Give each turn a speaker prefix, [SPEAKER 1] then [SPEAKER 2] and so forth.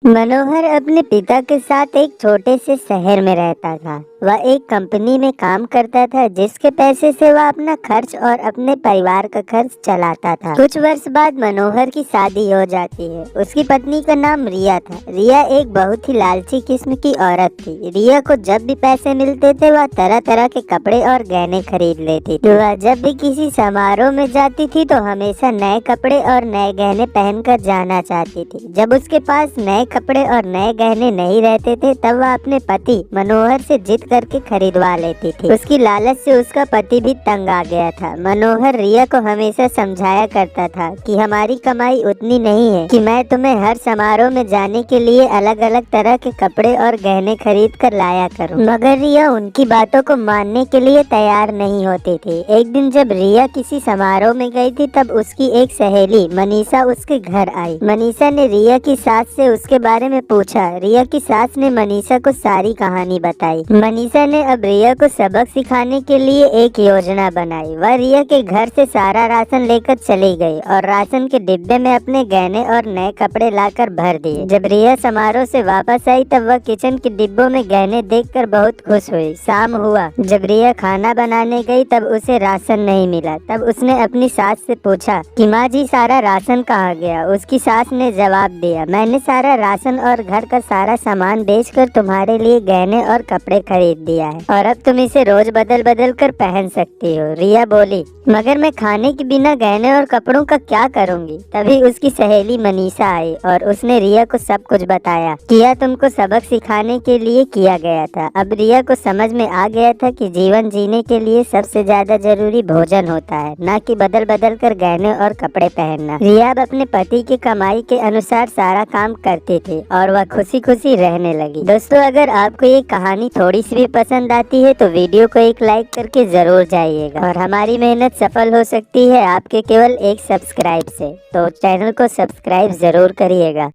[SPEAKER 1] मनोहर अपने पिता के साथ एक छोटे से शहर में रहता था। वह एक कंपनी में काम करता था जिसके पैसे से वह अपना खर्च और अपने परिवार का खर्च चलाता था। कुछ वर्ष बाद मनोहर की शादी हो जाती है। उसकी पत्नी का नाम रिया था। रिया एक बहुत ही लालची किस्म की औरत थी। रिया को जब भी पैसे मिलते थे वह तरह तरह के कपड़े और गहने खरीद लेती थी। वह जब भी किसी समारोह में जाती थी तो हमेशा नए कपड़े और नए गहने पहनकर जाना चाहती थी। जब उसके पास नए कपड़े और नए गहने नहीं रहते थे तब वह अपने पति मनोहर से जिद करके खरीदवा लेती थी। उसकी लालच से उसका पति भी तंग आ गया था। मनोहर रिया को हमेशा समझाया करता था कि हमारी कमाई उतनी नहीं है कि मैं तुम्हें हर समारोह में जाने के लिए अलग अलग तरह के कपड़े और गहने खरीद कर लाया करूं। मगर रिया उनकी बातों को मानने के लिए तैयार नहीं होती थी। एक दिन जब रिया किसी समारोह में गई थी तब उसकी एक सहेली मनीषा उसके घर आई। मनीषा ने रिया की सास से उसके बारे में पूछा। रिया की सास ने मनीषा को सारी कहानी बताई। मनीषा ने अब रिया को सबक सिखाने के लिए एक योजना बनाई। वह रिया के घर से सारा राशन लेकर चली गई और राशन के डिब्बे में अपने गहने और नए कपड़े लाकर भर दिए। जब रिया समारोह से वापस आई तब वह किचन के डिब्बों में गहने देखकर बहुत खुश हुई। शाम हुआ। जब रिया खाना बनाने गई तब उसे राशन नहीं मिला। तब उसने अपनी सास से पूछा कि माँ जी सारा राशन कहाँ गया। उसकी सास ने जवाब दिया, मैंने सारा राशन और घर का सारा सामान बेचकर तुम्हारे लिए गहने और कपड़े खरीद दिया है और अब तुम इसे रोज बदल बदल कर पहन सकती हो। रिया बोली, मगर मैं खाने के बिना गहने और कपड़ों का क्या करूंगी। तभी उसकी सहेली मनीषा आई और उसने रिया को सब कुछ बताया। किया तुमको सबक सिखाने के लिए किया गया था। अब रिया को समझ में आ गया था कि जीवन जीने के लिए सबसे ज्यादा जरूरी भोजन होता है, न कि बदल बदल कर गहने और कपड़े पहनना। रिया अब अपने पति की कमाई के अनुसार सारा काम करती थी और वह खुशी खुशी रहने लगी। दोस्तों, अगर आपको ये कहानी थोड़ी सी भी पसंद आती है तो वीडियो को एक लाइक करके जरूर जाइएगा और हमारी मेहनत सफल हो सकती है आपके केवल एक सब्सक्राइब से। तो चैनल को सब्सक्राइब जरूर करिएगा।